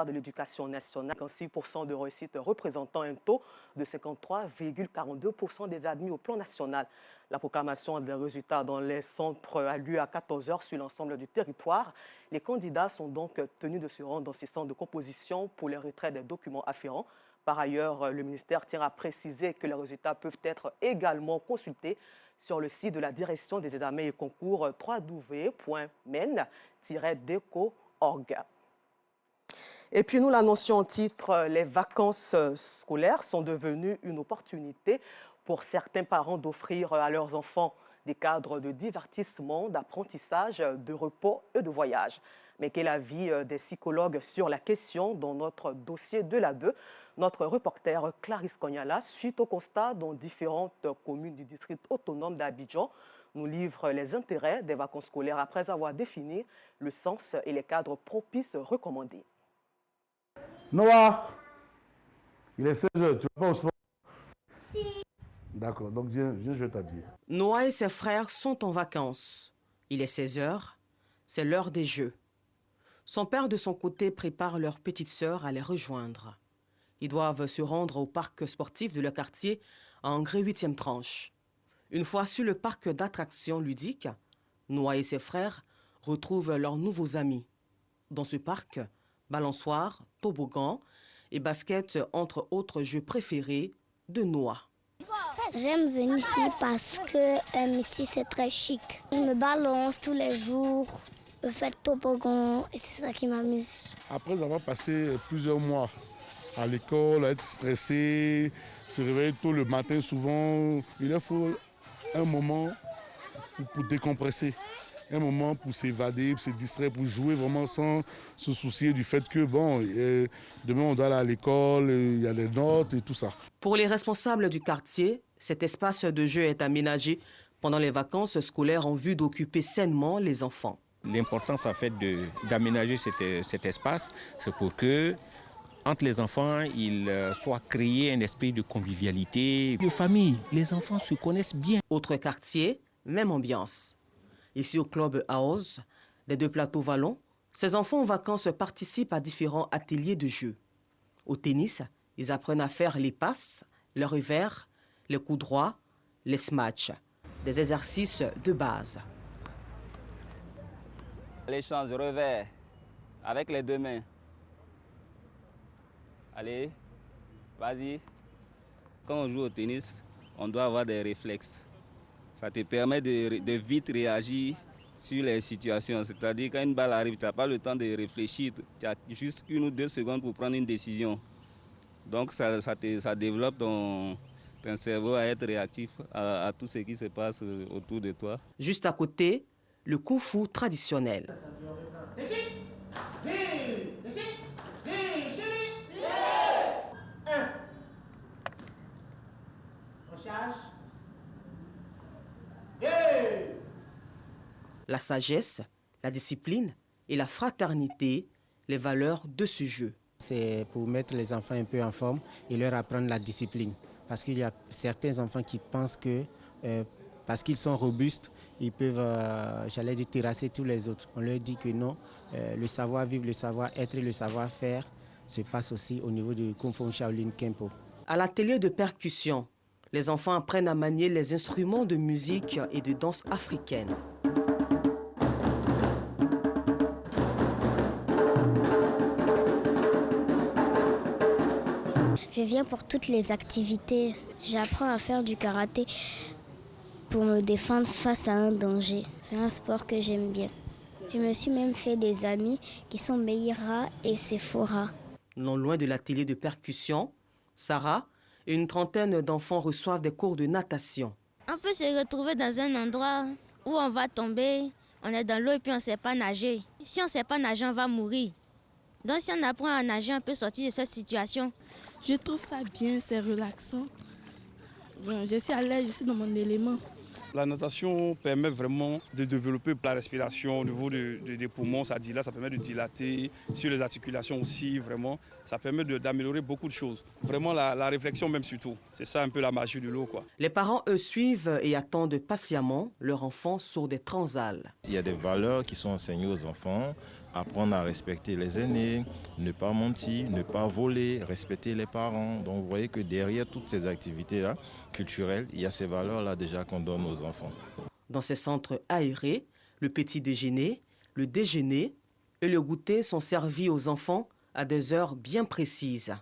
ministère de l'Éducation nationale, 56% de réussite représentant un taux de 53,42% des admis au plan national. La proclamation des résultats dans les centres a lieu à 14 h sur l'ensemble du territoire. Les candidats sont donc tenus de se rendre dans ces centres de composition pour le retrait des documents afférents. Par ailleurs, le ministère tient à préciser que les résultats peuvent être également consultés sur le site de la direction des examens et concours www.men-deco.org. Et puis nous l'annoncions en titre, les vacances scolaires sont devenues une opportunité pour certains parents d'offrir à leurs enfants des cadres de divertissement, d'apprentissage, de repos et de voyage. Mais quel est l'avis des psychologues sur la question dans notre dossier de la 2? Notre reporter Clarisse Kognala, suite au constat dans différentes communes du district autonome d'Abidjan, nous livre les intérêts des vacances scolaires après avoir défini le sens et les cadres propices recommandés. Noah, il est 16 h, tu vas pas au sport? Si. D'accord, donc viens, je vais t'habiller. Noah et ses frères sont en vacances. Il est 16 h, c'est l'heure des jeux. Son père, de son côté, prépare leur petite sœur à les rejoindre. Ils doivent se rendre au parc sportif de leur quartier à Angré 8e tranche. Une fois sur le parc d'attractions ludiques, Noah et ses frères retrouvent leurs nouveaux amis. Dans ce parc, balançoire, toboggan et basket, entre autres jeux préférés de Noah. J'aime venir ici parce que ici c'est très chic. Je me balance tous les jours, je fais le toboggan et c'est ça qui m'amuse. Après avoir passé plusieurs mois à l'école, à être stressé, se réveiller tôt le matin souvent, il leur faut un moment pour décompresser. Un moment pour s'évader, pour se distraire, pour jouer vraiment sans se soucier du fait que, bon, demain on doit aller à l'école, il y a les notes et tout ça. Pour les responsables du quartier, cet espace de jeu est aménagé pendant les vacances scolaires en vue d'occuper sainement les enfants. L'importance en fait d'aménager cet espace, c'est pour que entre les enfants, il soit créé un esprit de convivialité, de famille. Les enfants se connaissent bien. Autre quartier, même ambiance. Ici au Club House, des 2 plateaux vallons, ces enfants en vacances participent à différents ateliers de jeu. Au tennis, ils apprennent à faire les passes, le revers, les coups droits, les smash, des exercices de base. L'échange revers avec les 2 mains. Allez, vas-y. Quand on joue au tennis, on doit avoir des réflexes. Ça te permet de vite réagir sur les situations. C'est-à-dire quand une balle arrive, tu n'as pas le temps de réfléchir. Tu as juste 1 ou 2 secondes pour prendre une décision. Donc ça développe ton cerveau à être réactif à tout ce qui se passe autour de toi. Juste à côté, le kung-fu traditionnel. La sagesse, la discipline et la fraternité, les valeurs de ce jeu. C'est pour mettre les enfants un peu en forme et leur apprendre la discipline. Parce qu'il y a certains enfants qui pensent que parce qu'ils sont robustes, ils peuvent, j'allais dire, terrasser tous les autres. On leur dit que non, le savoir-vivre, le savoir-être et le savoir-faire se passe aussi au niveau du Kung Fu Shaolin Kempo. À l'atelier de percussion, les enfants apprennent à manier les instruments de musique et de danse africaine. Je viens pour toutes les activités. J'apprends à faire du karaté pour me défendre face à un danger. C'est un sport que j'aime bien. Je me suis même fait des amis qui sont Meira et Sephora. Non loin de l'atelier de percussion, Sarah et une trentaine d'enfants reçoivent des cours de natation. On peut se retrouver dans un endroit où on va tomber, on est dans l'eau et puis on ne sait pas nager. Si on ne sait pas nager, on va mourir. Donc si on apprend à nager, on peut sortir de cette situation. Je trouve ça bien, c'est relaxant. Je suis à l'aise, je suis dans mon élément. La natation permet vraiment de développer la respiration au niveau des poumons, ça dilate, ça permet de dilater, sur les articulations aussi, vraiment. Ça permet d'améliorer beaucoup de choses. Vraiment la réflexion même surtout. C'est ça un peu la magie de l'eau, quoi. Les parents, eux, suivent et attendent patiemment leur enfant sur des transals. Il y a des valeurs qui sont enseignées aux enfants, apprendre à respecter les aînés, ne pas mentir, ne pas voler, respecter les parents. Donc vous voyez que derrière toutes ces activités-là culturelles, il y a ces valeurs-là déjà qu'on donne aux enfants. Dans ces centres aérés, le petit déjeuner, le déjeuner et le goûter sont servis aux enfants à des heures bien précises.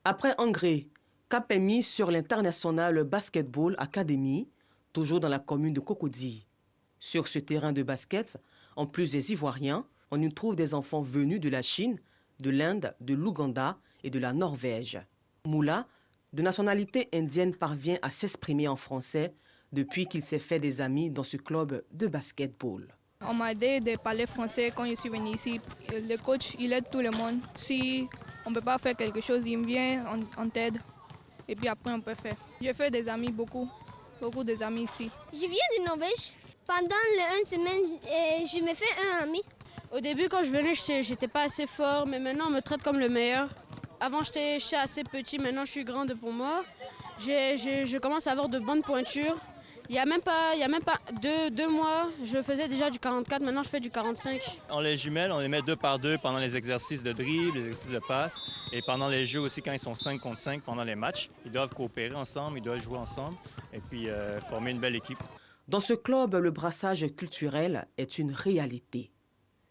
Après Angré, cap est mis sur l'International Basketball Academy, toujours dans la commune de Cocody. Sur ce terrain de basket, en plus des Ivoiriens, on y trouve des enfants venus de la Chine, de l'Inde, de l'Ouganda et de la Norvège. Moula, de nationalité indienne, parvient à s'exprimer en français depuis qu'il s'est fait des amis dans ce club de basketball. On m'a aidé de parler français quand je suis venu ici. Le coach, il aide tout le monde. Si on ne peut pas faire quelque chose, il vient, on t'aide. Et puis après, on peut faire. J'ai fait des amis, beaucoup des amis ici. Je viens de Norvège. Pendant une semaine, je me fais un ami. Au début, quand je venais, je n'étais pas assez fort, mais maintenant, on me traite comme le meilleur. Avant, j'étais assez petit, maintenant, je suis grande pour moi. Je commence à avoir de bonnes pointures. Il n'y a même pas deux mois, je faisais déjà du 44, maintenant je fais du 45. On les jumelle, on les met 2 par 2 pendant les exercices de dribble, les exercices de passe. Et pendant les jeux aussi, quand ils sont 5 contre 5, pendant les matchs, ils doivent coopérer ensemble, ils doivent jouer ensemble et puis former une belle équipe. Dans ce club, le brassage culturel est une réalité.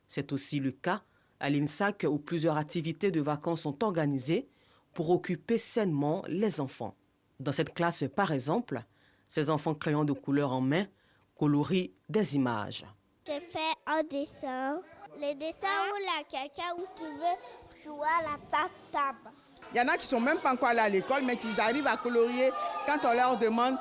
C'est aussi le cas à l'INSAC où plusieurs activités de vacances sont organisées pour occuper sainement les enfants. Dans cette classe, par exemple, ces enfants crayons de couleur en main colorient des images. J'ai fait un dessin, les dessins ou la caca où tu veux jouer à la table. Il y en a qui ne sont même pas encore allés à l'école, mais qui arrivent à colorier quand on leur demande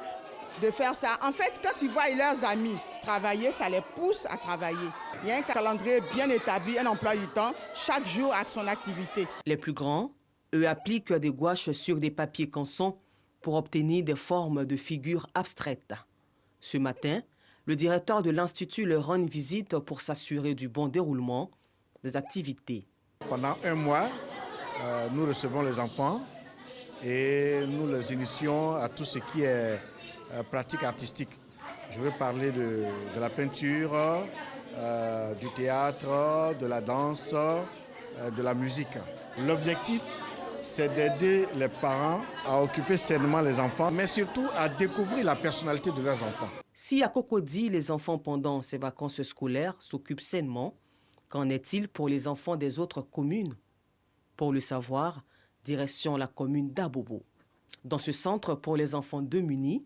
de faire ça. En fait, quand ils voient leurs amis travailler, ça les pousse à travailler. Il y a un calendrier bien établi, un emploi du temps, chaque jour avec son activité. Les plus grands, eux, appliquent des gouaches sur des papiers canson pour obtenir des formes de figures abstraites. Ce matin, le directeur de l'Institut leur rend une visite pour s'assurer du bon déroulement des activités. Pendant un mois, nous recevons les enfants et nous les initions à tout ce qui est pratique artistique. Je veux parler de la peinture, du théâtre, de la danse, de la musique. L'objectif, c'est d'aider les parents à occuper sainement les enfants, mais surtout à découvrir la personnalité de leurs enfants. Si à Cocody, les enfants pendant ces vacances scolaires s'occupent sainement, qu'en est-il pour les enfants des autres communes? Pour le savoir, direction la commune d'Abobo. Dans ce centre pour les enfants démunis,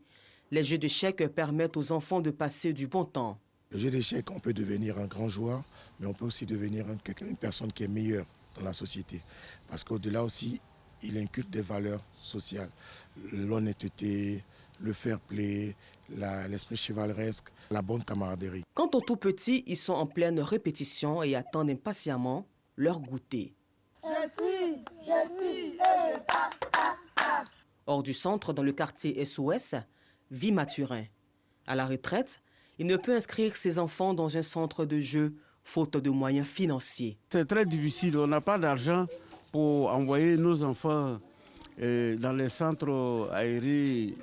les jeux d'échecs permettent aux enfants de passer du bon temps. Le jeu d'échecs, on peut devenir un grand joueur, mais on peut aussi devenir une personne qui est meilleure dans la société. Parce qu'au-delà aussi, il inculque des valeurs sociales. L'honnêteté, le fair play, l'esprit chevaleresque, la bonne camaraderie. Quant aux tout petits, ils sont en pleine répétition et attendent impatiemment leur goûter. Hors du centre, dans le quartier SOS, vit Mathurin. À la retraite, il ne peut inscrire ses enfants dans un centre de jeu faute de moyens financiers. C'est très difficile, on n'a pas d'argent pour envoyer nos enfants dans les centres aérés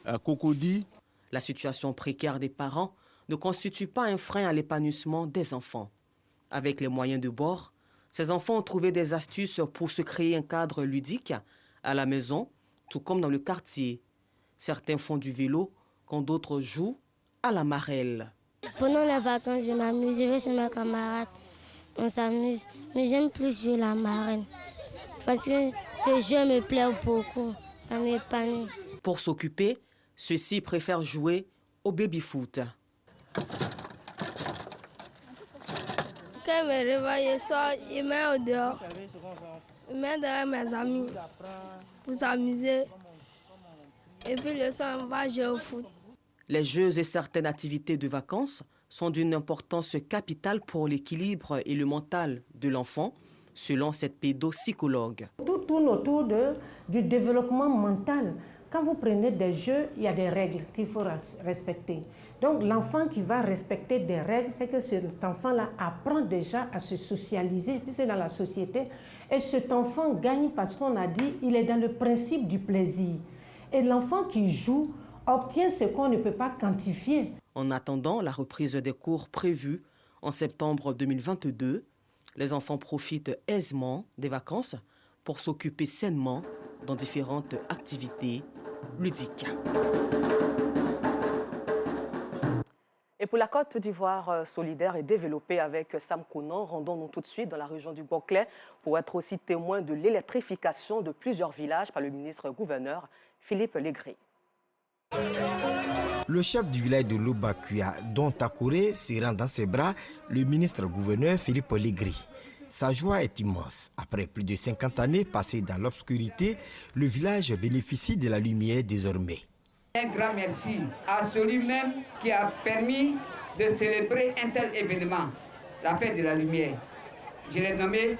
à Cocody. La situation précaire des parents ne constitue pas un frein à l'épanouissement des enfants. Avec les moyens de bord, ces enfants ont trouvé des astuces pour se créer un cadre ludique à la maison, tout comme dans le quartier. Certains font du vélo, quand d'autres jouent à la marelle. Pendant les vacances, je m'amuse, je vais chez mes camarades, on s'amuse. Mais j'aime plus jouer la marelle, parce que ce jeu me plaît beaucoup, ça m'épanouit. Pour s'occuper, ceux-ci préfèrent jouer au baby-foot. Quand je me réveille, je sors, je mets au dehors. Je mets derrière mes amis pour s'amuser. Et puis le soir, on va jouer au foot. Les jeux et certaines activités de vacances sont d'une importance capitale pour l'équilibre et le mental de l'enfant, selon cette pédopsychologue. Tout tourne autour du développement mental. Quand vous prenez des jeux, il y a des règles qu'il faut respecter. Donc l'enfant qui va respecter des règles, c'est que cet enfant-là apprend déjà à se socialiser, puisque dans la société. Et cet enfant gagne parce qu'on a dit il est dans le principe du plaisir. Et l'enfant qui joue obtient ce qu'on ne peut pas quantifier. En attendant la reprise des cours prévus en septembre 2022, Les enfants profitent aisément des vacances pour s'occuper sainement dans différentes activités ludiques. Et pour la Côte d'Ivoire solidaire et développée avec Sam Conan, rendons-nous tout de suite dans la région du Boclé pour être aussi témoin de l'électrification de plusieurs villages par le ministre-gouverneur Philippe Legris. Le chef du village de Lobakuya, dont Takouré, serrant dans ses bras le ministre-gouverneur Philippe Legris. Sa joie est immense. Après plus de 50 années passées dans l'obscurité, le village bénéficie de la lumière désormais. Un grand merci à celui-même qui a permis de célébrer un tel événement, la fête de la lumière. Je l'ai nommé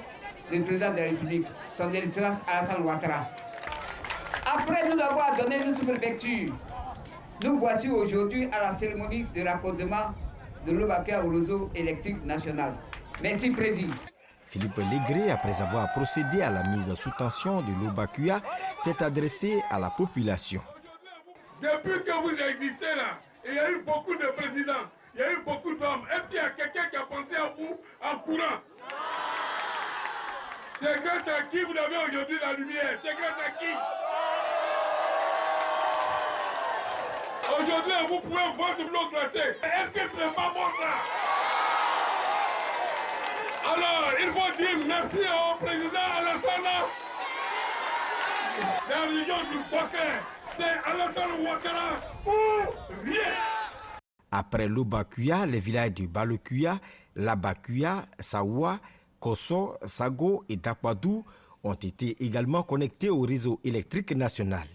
le président de la République, son Excellence Alassane Ouattara. Après nous avoir donné une sous-préfecture, nous voici aujourd'hui à la cérémonie de raccordement de Lobakuya au réseau électrique national. Merci, Président. Philippe Legris, après avoir procédé à la mise sous tension de Lobakuya, s'est adressé à la population. Depuis que vous existez là, il y a eu beaucoup de présidents, il y a eu beaucoup d'hommes. Est-ce qu'il y a quelqu'un qui a pensé à vous en courant? C'est grâce à qui vous avez aujourd'hui la lumière? C'est grâce à qui? Aujourd'hui, vous pouvez voir de l'eau glacée. Est-ce que ce n'est pas bon ça? Alors, il faut dire merci au président Alassane. La région du Boclé, c'est Alassane Ouattara ou rien. Après Lobakuya, les villages de Balokuya, Labakuya, Sawa, Kosso, Sago et Dakpadou ont été également connectés au réseau électrique national.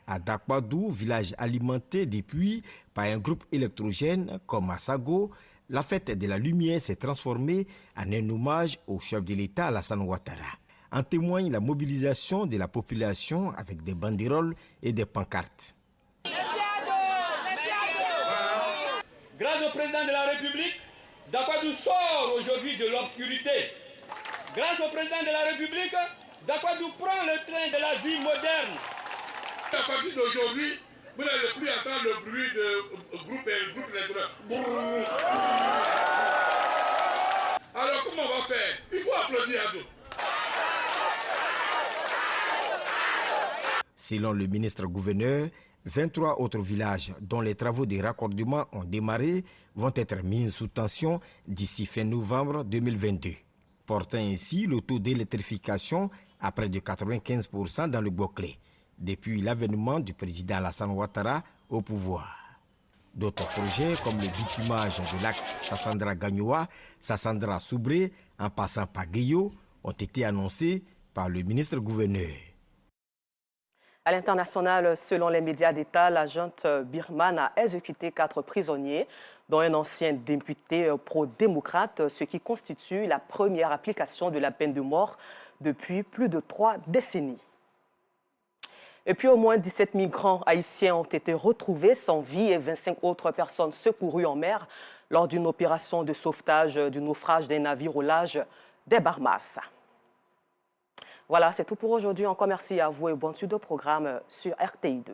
À Dakpadou, village alimenté depuis par un groupe électrogène comme à Sago, la fête de la lumière s'est transformée en un hommage au chef de l'État Alassane Ouattara. En témoigne la mobilisation de la population avec des banderoles et des pancartes. Grâce au président de la République, Dakpadou sort aujourd'hui de l'obscurité. Grâce au président de la République, Dakpadou prend le train de la vie moderne. À partir d'aujourd'hui, vous n'allez plus entendre le bruit de groupe électoral. Alors comment on va faire? Il faut applaudir à nous. Selon le ministre-gouverneur, 23 autres villages dont les travaux de raccordement ont démarré vont être mis sous tension d'ici fin novembre 2022, portant ainsi le taux d'électrification à près de 95% dans le Boclé, depuis l'avènement du président Alassane Ouattara au pouvoir. D'autres projets comme le bitumage de l'axe Sassandra-Gagnoa, Sassandra-Soubré, en passant par Guéyo, ont été annoncés par le ministre-gouverneur. À l'international, selon les médias d'État, la junte birmane a exécuté 4 prisonniers, dont un ancien député pro-démocrate, ce qui constitue la première application de la peine de mort depuis plus de 3 décennies. Et puis au moins 17 migrants haïtiens ont été retrouvés sans vie et 25 autres personnes secourues en mer lors d'une opération de sauvetage du naufrage d'un navire au large des Bahamas. Voilà, c'est tout pour aujourd'hui. Encore merci à vous et bonne suite au programme sur RTI2.